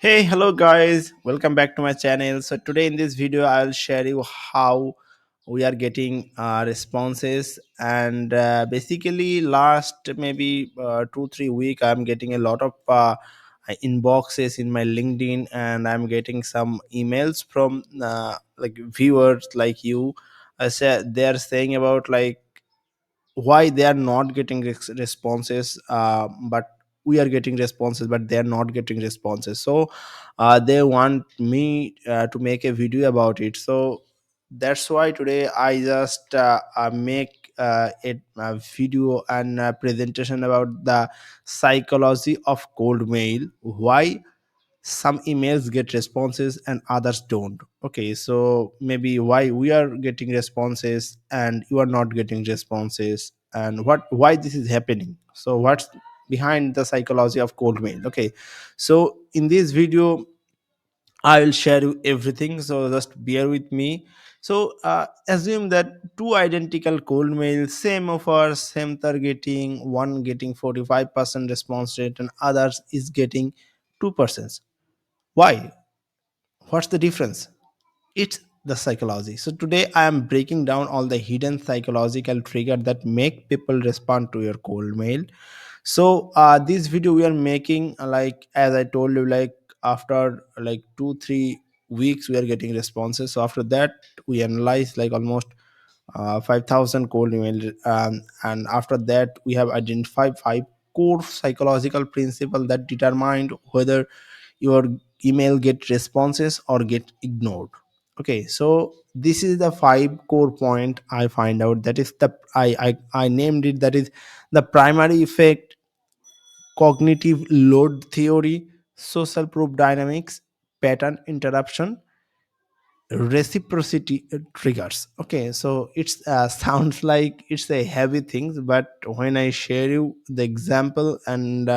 Hey, hello guys, welcome back to my channel. So today in this video I'll share you how we are getting responses, and basically last maybe 2 3 week I'm getting a lot of inboxes in my LinkedIn, and I'm getting some emails from like viewers like you. They're saying about like why they are not getting responses, but we are getting responses but they are not getting responses. So they want me to make a video about it. So that's why today I just make a video and a presentation about the psychology of cold mail, why some emails get responses and others don't. Okay, so maybe why we are getting responses and you are not getting responses, and why this is happening. So what's behind the psychology of cold mail? Okay, so in this video I will share you everything, so just bear with me. So assume that two identical cold mails, same offers, same targeting, one getting 45% response rate and others is getting 2%. Why? What's the difference? It's the psychology. So today I am breaking down all the hidden psychological trigger that make people respond to your cold mail. So this video we are making, like as I told you, like after like 2 3 weeks we are getting responses. So after that we analyze like almost 5,000 cold email, and after that we have identified five core psychological principles that determine whether your email get responses or get ignored. Okay, so this is the five core point I find out. That is the I named it, that is the primary effect, cognitive load theory, social proof dynamics, pattern interruption, reciprocity triggers. Okay, so it's sounds like it's a heavy thing, but when I share you the example and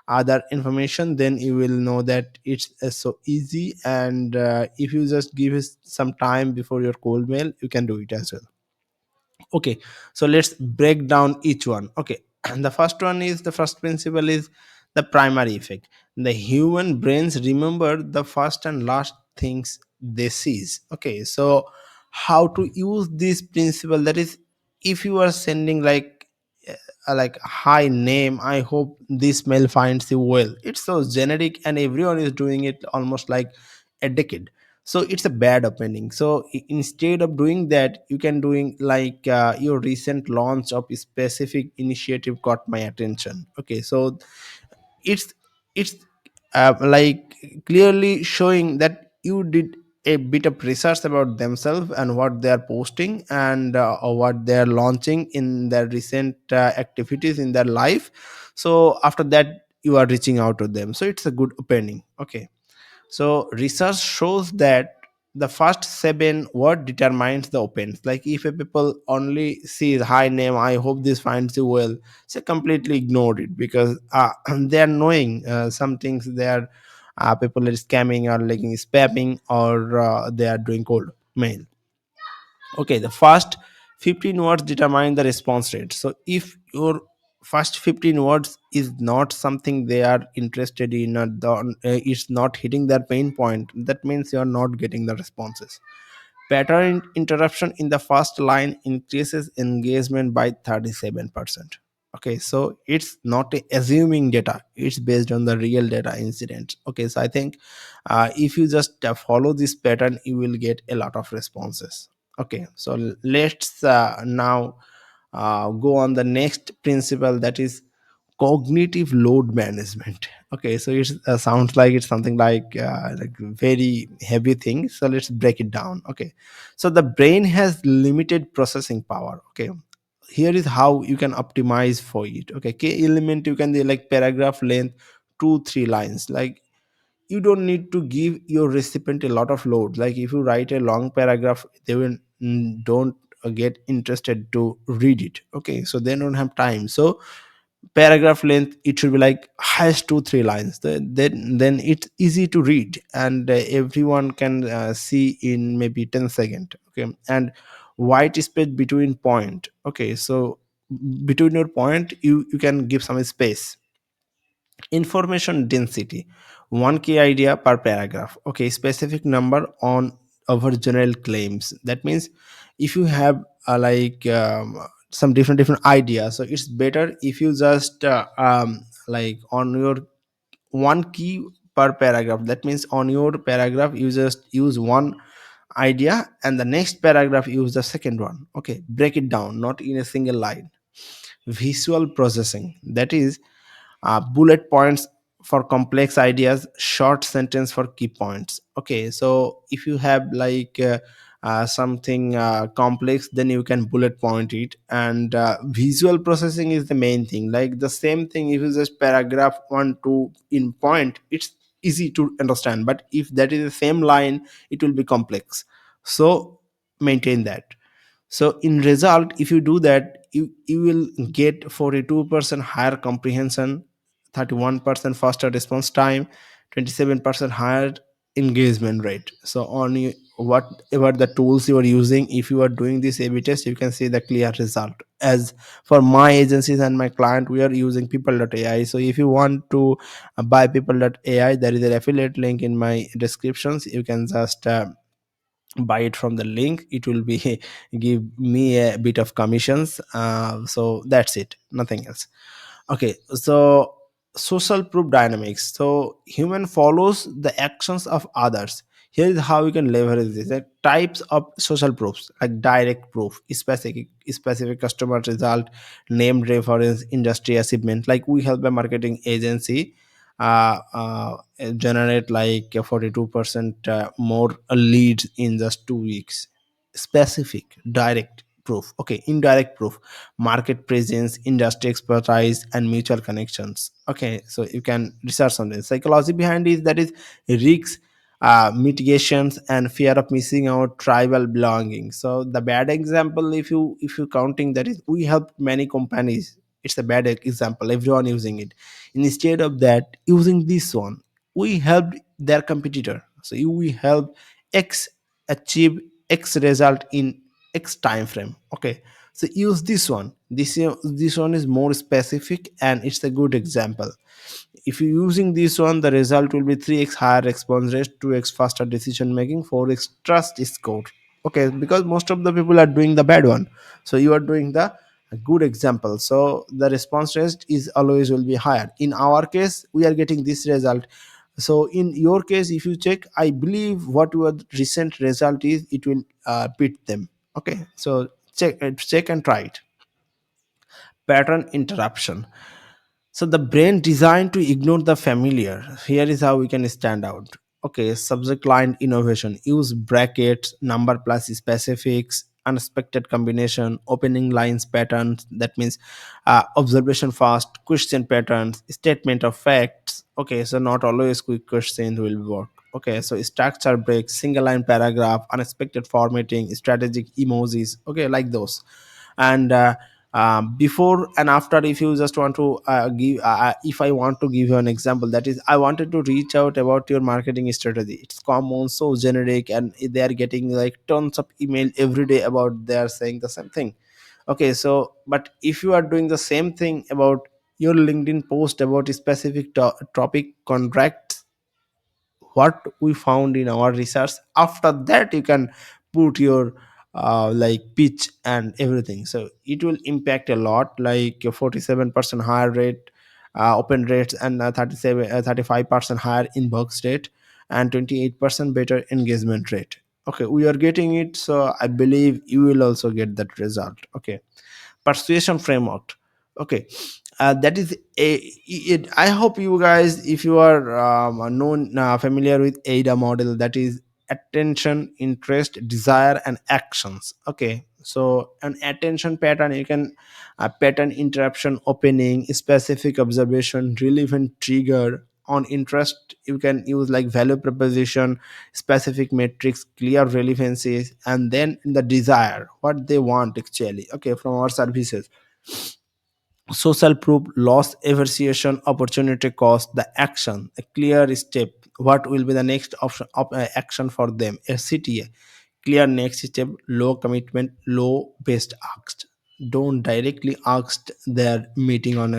other information, then you will know that it's so easy, and if you just give us some time before your cold mail, you can do it as well. Okay, so let's break down each one. Okay, and the first one is, the first principle is the primary effect. The human brains remember the first and last things they sees. Okay, so how to use this principle? That is, if you are sending like hi name, I hope this mail finds you well, it's so generic and everyone is doing it almost like a decade. So it's a bad opening. So instead of doing that, you can doing like your recent launch of a specific initiative got my attention. Okay, so it's it's like clearly showing that you did a bit of research about themselves and what they are posting, and or what they are launching in their recent activities in their life. So after that you are reaching out to them, so it's a good opening. Okay, so research shows that the first seven word determines the opens. Like if a people only sees hi name, I hope this finds you well, so completely ignored it because they are knowing some things. They are people are scamming or like spamming, or they are doing cold mail. Okay, the first 15 words determine the response rate. So if your first 15 words is not something they are interested in, or it's not hitting their pain point, that means you are not getting the responses. Pattern interruption in the first line increases engagement by 37%. Okay, so it's not assuming data, it's based on the real data incidents. Okay, so I think if you just follow this pattern, you will get a lot of responses. Okay, so let's now go on the next principle, that is cognitive load management. Okay, so it sounds like it's something like very heavy thing, so let's break it down. Okay, so the brain has limited processing power. Okay, here is how you can optimize for it. Okay, key element you can do like paragraph length, 2 3 lines. Like you don't need to give your recipient a lot of load. Like if you write a long paragraph, they will don't get interested to read it. Okay, so they don't have time. So paragraph length, it should be like highest 2 3 lines. Then it's easy to read, and everyone can see in maybe 10 seconds. Okay, and white space between point. Okay, so between your point, you can give some space. Information density, one key idea per paragraph. Okay, specific number on over general claims. That means if you have some different ideas, so it's better if you just like on your one key per paragraph. That means on your paragraph you just use one idea, and the next paragraph use the second one. Okay, break it down, not in a single line. Visual processing, that is bullet points for complex ideas, short sentence for key points. Okay, so if you have something complex, then you can bullet point it. And visual processing is the main thing. Like the same thing, if you just paragraph one two in point, it's easy to understand, but if that is the same line, it will be complex. So maintain that. So in result, if you do that, you will get 42% higher comprehension, 31% faster response time, 27% higher engagement rate. So on you, whatever the tools you are using, if you are doing this A/B test, you can see the clear result. As for my agencies and my client, we are using pipl.ai. So if you want to buy pipl.ai, there is an affiliate link in my descriptions. You can just buy it from the link. It will be give me a bit of commissions. So that's it, nothing else. Okay, so social proof dynamics. So human follows the actions of others. Here is how you can leverage this. Like types of social proofs, like direct proof, specific customer result, named reference, industry achievement. Like we help a marketing agency uh, uh, generate like 42% more leads in just 2 weeks. Specific direct proof. Okay, indirect proof, market presence, industry expertise, and mutual connections. Okay, so you can research on this. Psychology behind it, that is risks, mitigations, and fear of missing out, tribal belonging. So the bad example, if you counting, that is we help many companies. It's a bad example, everyone using it. Instead of that, using this one, we helped their competitor. So we help X achieve X result in X time frame. Okay, so use this one. This one is more specific, and it's a good example. If you're using this one, the result will be 3x higher response rate, 2x faster decision making, 4x trust score. Okay, because most of the people are doing the bad one, so you are doing the good example, so the response rate is always will be higher. In our case, we are getting this result. So in your case, if you check, I believe what your recent result is, it will beat them. Okay, so check and try it. Pattern interruption. So the brain designed to ignore the familiar. Here is how we can stand out. Okay, subject line innovation. Use brackets, number plus specifics, unexpected combination, opening lines patterns. That means observation fast, question patterns, statement of facts. Okay, so not always quick question will work. Okay, so structure breaks, single line paragraph, unexpected formatting, strategic emojis. Okay, like those. And before and after, if you just want to give if I want to give you an example, that is I wanted to reach out about your marketing strategy. It's common, so generic, and they are getting like tons of email every day about they are saying the same thing. Okay, so but if you are doing the same thing about your LinkedIn post about a specific topic, contracts, what we found in our research, after that you can put your pitch and everything, so it will impact a lot, like a 47% higher rate open rates, and 35% higher inbox rate, and 28% better engagement rate. Okay, we are getting it, so I believe you will also get that result. Okay, persuasion framework. Okay, that is I hope you guys, if you are known familiar with AIDA model, that is attention, interest, desire, and actions. Okay, so an attention pattern, you can pattern, interruption, opening, specific observation, relevant trigger. On interest, you can use like value proposition, specific metrics, clear relevancies, and then in the desire, what they want actually, okay, from our services. Social proof, loss aversion, opportunity cost, the action, a clear step, what will be the next option of action for them, a CTA, clear next step, low commitment, low best asked. don't directly ask their meeting on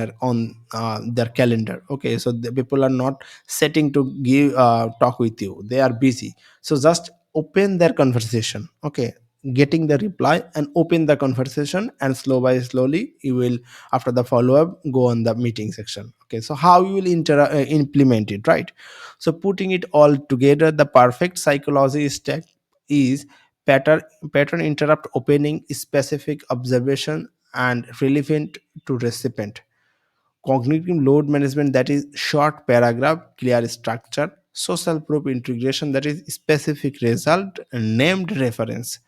their calendar. Okay, so the people are not setting to give talk with you, they are busy. So just open their conversation. Okay, getting the reply and open the conversation, and slow by slowly you will, after the follow up, go on the meeting section. Okay, so how you will implement it, right? So putting it all together, the perfect psychology step is pattern pattern interrupt opening, specific observation and relevant to recipient. Cognitive load management, that is short paragraph, clear structure. Social proof integration, that is specific result and named reference.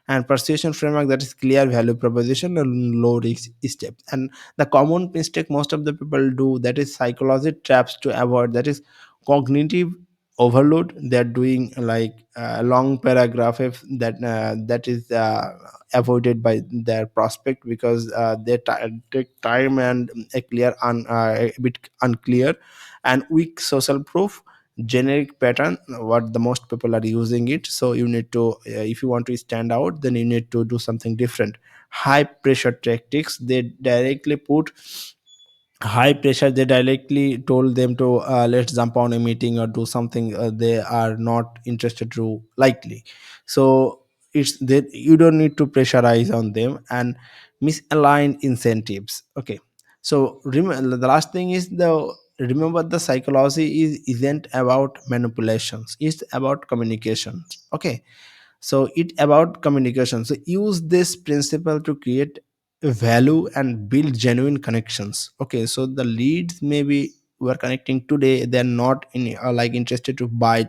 And persuasion framework, that is clear value proposition and low risk step. And the common mistake most of the people do, that is psychology traps to avoid, that is cognitive overload. They're doing like a long paragraph, if that is avoided by their prospect, because they take time and a bit unclear. And weak social proof, generic pattern, what the most people are using it. So you need to, if you want to stand out, then you need to do something different. High pressure tactics, they directly put high pressure, they directly told them to let's jump on a meeting or do something they are not interested to likely. So it's that you don't need to pressurize on them. And misaligned incentives. Okay, so remember, the last thing is the remember, the psychology isn't about manipulations, it's about communications. Okay, so it about communication. So use this principle to create value and build genuine connections. Okay, so the leads maybe we're connecting today, they're not in like interested to buy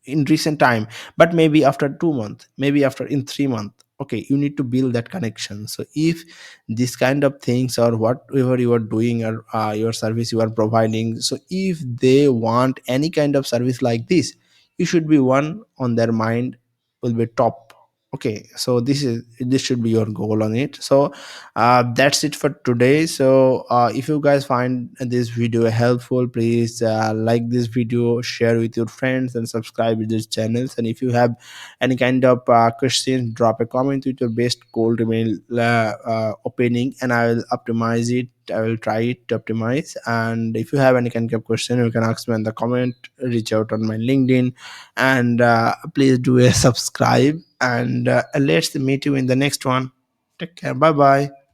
in recent time, but maybe after 2 months, maybe after in 3 months. Okay, you need to build that connection. So if this kind of things or whatever you are doing, or your service you are providing, so if they want any kind of service like this, you should be one on their mind, will be top. Okay, so this should be your goal on it. So that's it for today. So if you guys find this video helpful, please like this video, share with your friends, and subscribe to these channels. And if you have any kind of questions, drop a comment with your best cold email opening, and I will optimize it. I will try it to optimize. And if you have any kind of question, you can ask me in the comment, reach out on my LinkedIn, and please do a subscribe. And let's meet you in the next one. Take care. Bye bye.